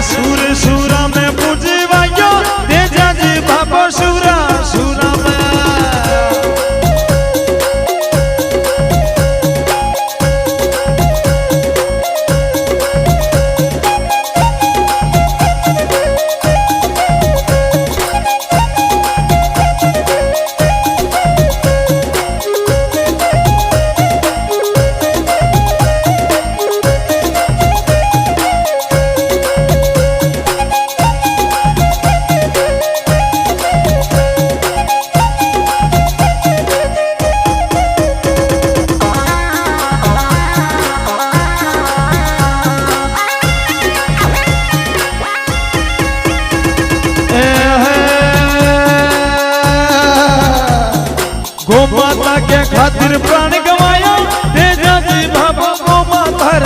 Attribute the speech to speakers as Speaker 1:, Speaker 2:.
Speaker 1: सुर सुरा में पूजवायो तेजा जी बाबा सुरा सुरा में गो माता के खातिर प्राणी